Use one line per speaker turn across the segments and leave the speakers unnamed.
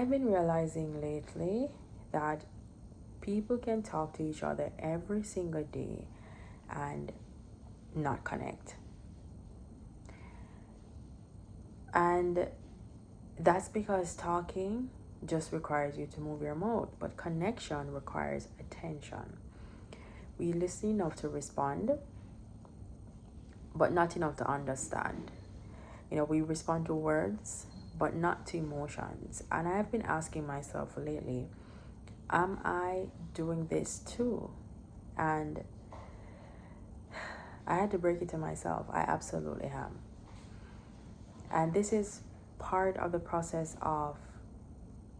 I've been realizing lately that people can talk to each other every single day and not connect. And that's because talking just requires you to move your mouth, but connection requires attention. We listen enough to respond, but not enough to understand. We respond to words, but not to emotions. And I've been asking myself lately, am I doing this too? And I had to break it to myself. I absolutely am. And this is part of the process of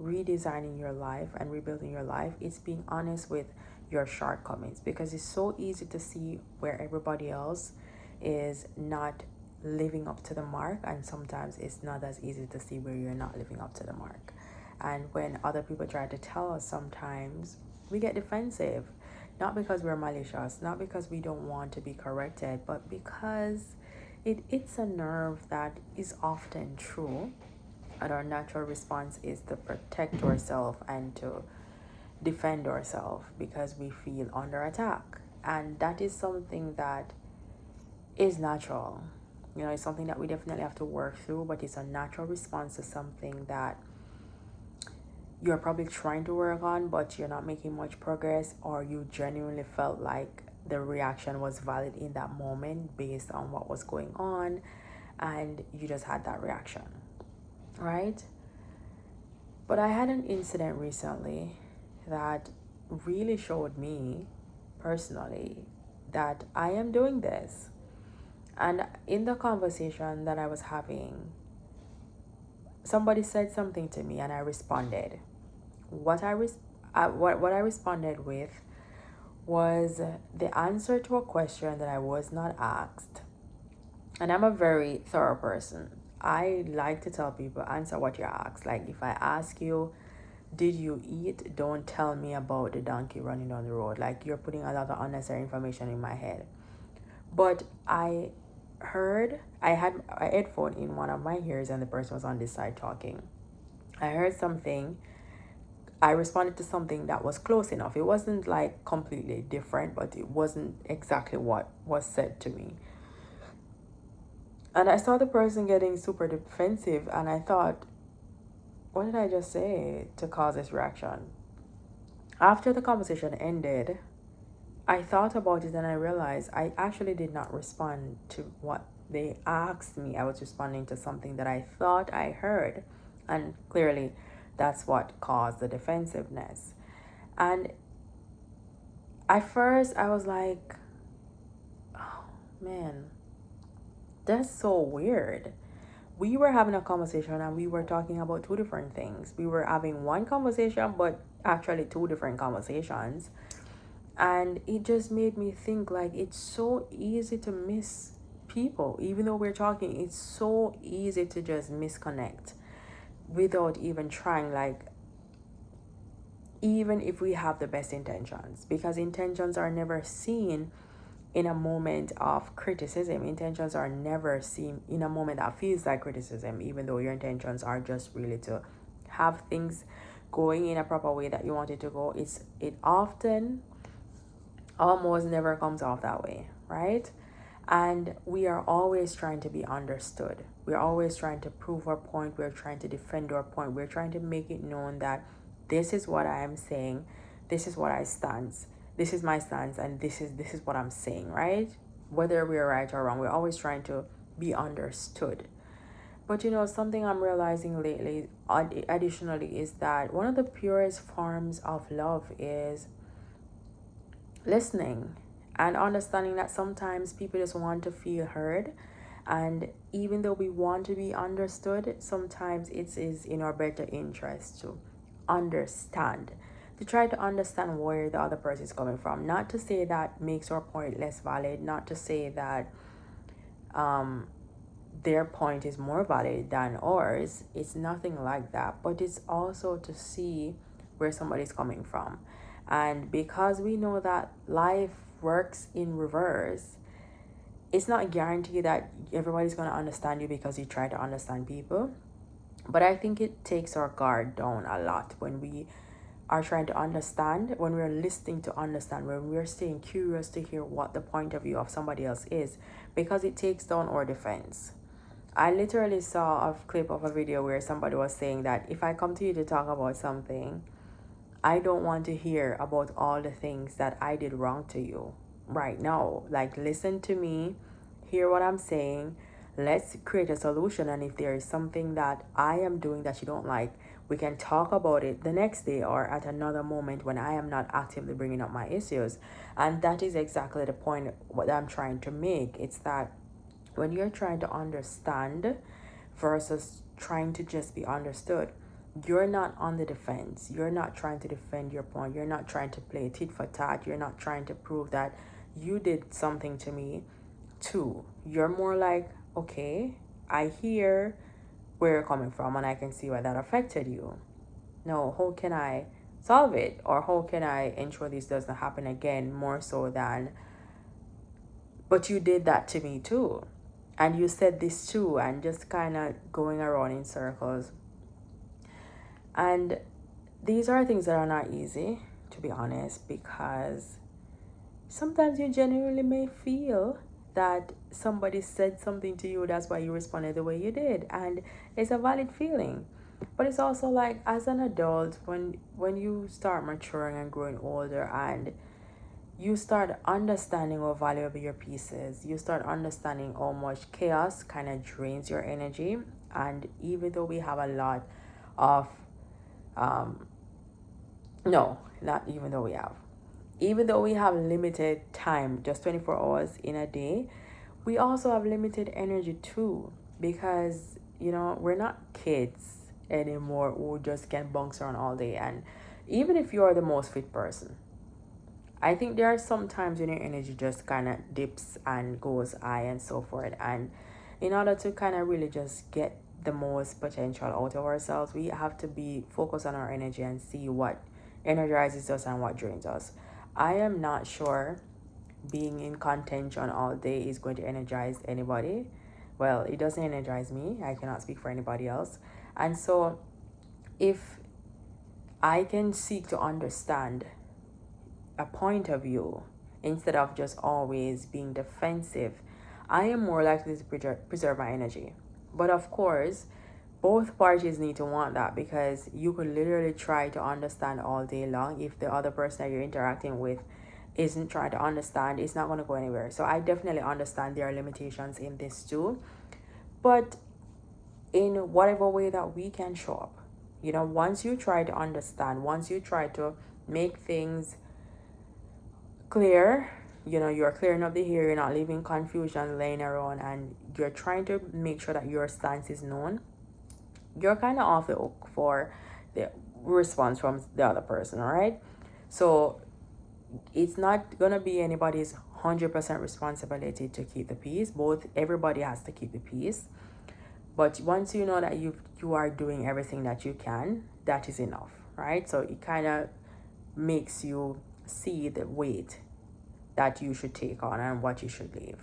redesigning your life and rebuilding your life. It's being honest with your shortcomings, because it's so easy to see where everybody else is not living up to the mark, and sometimes it's not as easy to see where you're not living up to the mark. And when other people try to tell us, sometimes we get defensive, not because we're malicious, not because we don't want to be corrected, but because it's a nerve that is often true, and our natural response is to protect ourselves and to defend ourselves because we feel under attack. And that is something that is natural. It's something that we definitely have to work through, but it's a natural response to something that you're probably trying to work on, but you're not making much progress, or you genuinely felt like the reaction was valid in that moment based on what was going on, and you just had that reaction, right? But I had an incident recently that really showed me personally that I am doing this. And in the conversation that I was having, somebody said something to me and I responded. What I responded with was the answer to a question that I was not asked. And I'm a very thorough person. I like to tell people, answer what you ask. Like, if I ask you, did you eat? Don't tell me about the donkey running down the road. Like, you're putting a lot of unnecessary information in my head. But I had a headphone in one of my ears and the person was on this side talking. I heard something. I responded to something that was close enough. It wasn't like completely different, but it wasn't exactly what was said to me. And I saw the person getting super defensive, and I thought, what did I just say to cause this reaction? After the conversation ended, I thought about it and I realized I actually did not respond to what they asked me. I was responding to something that I thought I heard. And clearly, that's what caused the defensiveness. And at first, I was like, oh man, that's so weird. We were having a conversation and we were talking about two different things. We were having one conversation, but actually two different conversations. And it just made me think, like, it's so easy to miss people. Even though we're talking, it's so easy to just misconnect without even trying, like, even if we have the best intentions, because intentions are never seen in a moment of criticism. Intentions are never seen in a moment that feels like criticism, even though your intentions are just really to have things going in a proper way that you want it to go. It often almost never comes off that way, right? And we are always trying to be understood. We're always trying to prove our point. We're trying to defend our point. We're trying to make it known that this is what I am saying. This is what I stand. This is my stance, and this is what I'm saying, right? Whether we're right or wrong, we're always trying to be understood. But something I'm realizing lately, additionally, is that one of the purest forms of love is listening and understanding that sometimes people just want to feel heard. And even though we want to be understood, sometimes it is in our better interest to understand, to try to understand where the other person is coming from. Not to say that makes our point less valid, not to say that their point is more valid than ours. It's nothing like that. But it's also to see where somebody's coming from. And because we know that life works in reverse, it's not guaranteed that everybody's going to understand you because you try to understand people. But I think it takes our guard down a lot when we are trying to understand, when we're listening to understand, when we're staying curious to hear what the point of view of somebody else is, because it takes down our defense. I literally saw a clip of a video where somebody was saying that if I come to you to talk about something, I don't want to hear about all the things that I did wrong to you right now. Like, listen to me, hear what I'm saying. Let's create a solution. And if there is something that I am doing that you don't like, we can talk about it the next day or at another moment when I am not actively bringing up my issues. And that is exactly the point what I'm trying to make. It's that when you're trying to understand versus trying to just be understood, you're not on the defense. You're not trying to defend your point. You're not trying to play tit for tat. You're not trying to prove that you did something to me too. You're more like, okay, I hear where you're coming from and I can see why that affected you. No, how can I solve it? Or how can I ensure this doesn't happen again, more so than, but you did that to me too. And you said this too, and just kind of going around in circles. And these are things that are not easy, to be honest, because sometimes you genuinely may feel that somebody said something to you, that's why you responded the way you did, and it's a valid feeling. But it's also like, as an adult, when you start maturing and growing older, and you start understanding how valuable your piece is, you start understanding how much chaos kind of drains your energy. And even though we have a lot of no, not even though we have, even though we have limited time, just 24 hours in a day, we also have limited energy too, because we're not kids anymore who just can bounce around all day. And even if you are the most fit person, I think there are some times when your energy just kind of dips and goes high and so forth. And in order to kind of really just get the most potential out of ourselves, we have to be focused on our energy and see what energizes us and what drains us. I am not sure being in contention all day is going to energize anybody. Well, it doesn't energize me. I cannot speak for anybody else. And so if I can seek to understand a point of view instead of just always being defensive, I am more likely to preserve my energy. But of course, both parties need to want that, because you could literally try to understand all day long. If the other person that you're interacting with isn't trying to understand, it's not going to go anywhere. So I definitely understand there are limitations in this too. But in whatever way that we can show up, once you try to understand, once you try to make things clear, you're clearing up the hair, you're not leaving confusion laying around, and you're trying to make sure that your stance is known, you're kind of off the hook for the response from the other person. All right, so it's not gonna be anybody's 100% responsibility to keep the peace. Everybody has to keep the peace, but once you know that you are doing everything that you can, that is enough, right? So it kind of makes you see the weight that you should take on and what you should leave.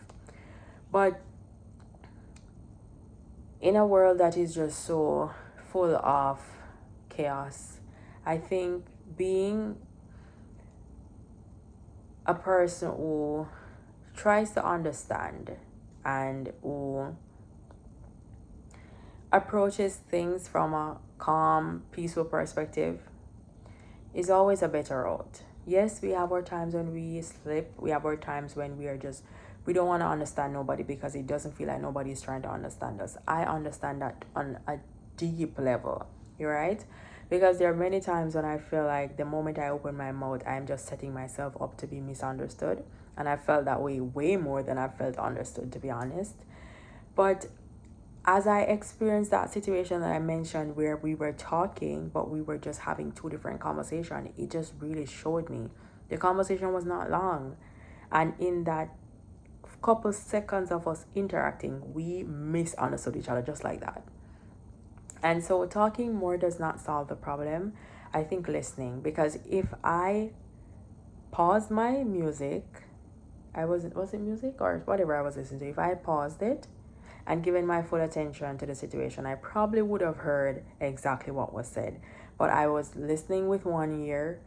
But in a world that is just so full of chaos, I think being a person who tries to understand and who approaches things from a calm, peaceful perspective is always a better route. Yes, we have our times when we slip. We have our times when we don't want to understand nobody because it doesn't feel like nobody is trying to understand us. I understand that on a deep level, you're right? Because there are many times when I feel like the moment I open my mouth, I'm just setting myself up to be misunderstood. And I felt that way more than I felt understood, to be honest. But as I experienced that situation that I mentioned where we were talking, but we were just having two different conversations, it just really showed me the conversation was not long. And in that couple seconds of us interacting, we misunderstood each other just like that. And so talking more does not solve the problem. I think listening, because if I paused my music, was it music or whatever I was listening to, if I paused it and given my full attention to the situation, I probably would have heard exactly what was said. But I was listening with one ear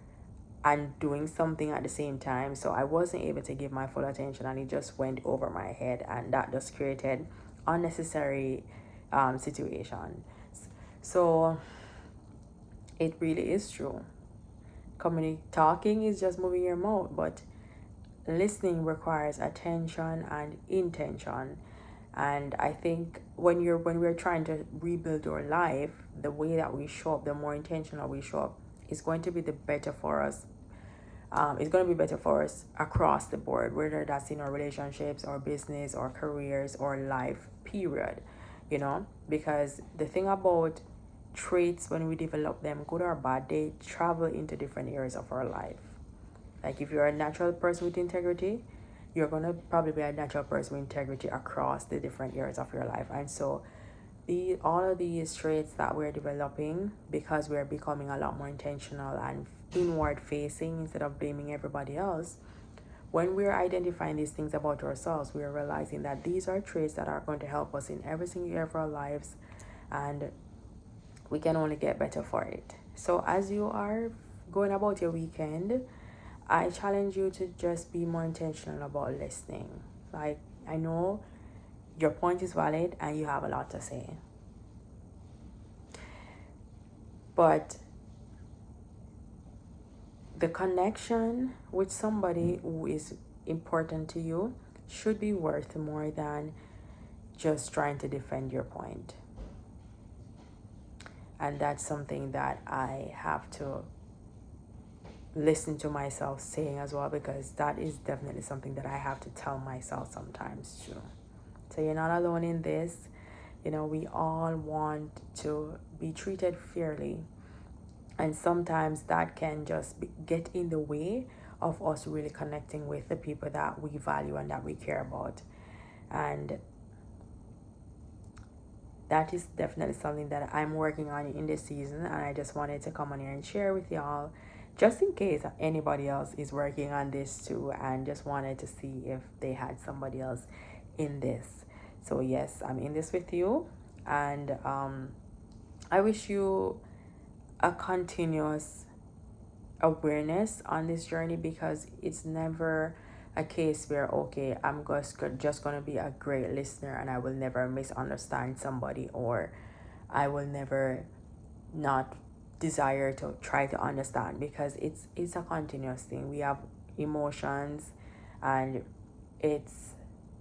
and doing something at the same time, so I wasn't able to give my full attention, and it just went over my head, and that just created unnecessary situation. So it really is true. Talking is just moving your mouth, but listening requires attention and intention. And I think when we're trying to rebuild our life, the way that we show up, the more intentional we show up, is going to be the better for us. It's going to be better for us across the board, whether that's in our relationships or business or careers or life, period. Because the thing about traits, when we develop them, good or bad, they travel into different areas of our life. Like if you're a natural person with integrity, you're going to probably be a natural person with integrity across the different areas of your life. And so all of these traits that we're developing, because we're becoming a lot more intentional and inward facing instead of blaming everybody else, when we're identifying these things about ourselves, we're realizing that these are traits that are going to help us in every single area of our lives, and we can only get better for it. So as you are going about your weekend, I challenge you to just be more intentional about listening. Like, I know your point is valid and you have a lot to say, but the connection with somebody who is important to you should be worth more than just trying to defend your point. And that's something that I have to listen to myself saying as well, because that is definitely something that I have to tell myself sometimes too. So you're not alone in this. We all want to be treated fairly, and sometimes that can just get in the way of us really connecting with the people that we value and that we care about. And that is definitely something that I'm working on in this season, and I just wanted to come on here and share with y'all, just in case anybody else is working on this too and just wanted to see if they had somebody else in this. So yes, I'm in this with you, and I wish you a continuous awareness on this journey, because it's never a case where, okay, I'm just going to be a great listener and I will never misunderstand somebody, or I will never not desire to try to understand, because it's a continuous thing. We have emotions, and it's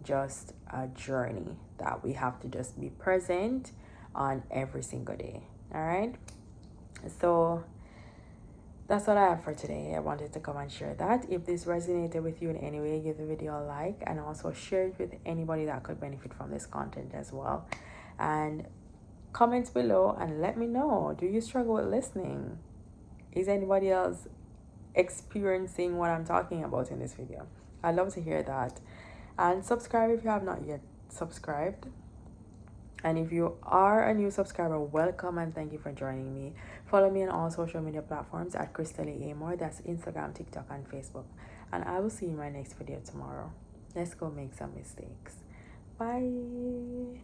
just a journey that we have to just be present on every single day. All right, so that's all I have for today. I wanted to come and share that. If this resonated with you in any way, give the video a like, and also share it with anybody that could benefit from this content as well. And comments below and let me know, do you struggle with listening? Is anybody else experiencing what I'm talking about in this video? I'd love to hear that. And subscribe if you have not yet subscribed. And if you are a new subscriber, welcome and thank you for joining me. Follow me on all social media platforms at Khrista-Lee. That's Instagram, TikTok, and Facebook. And I will see you in my next video tomorrow. Let's go make some mistakes. Bye.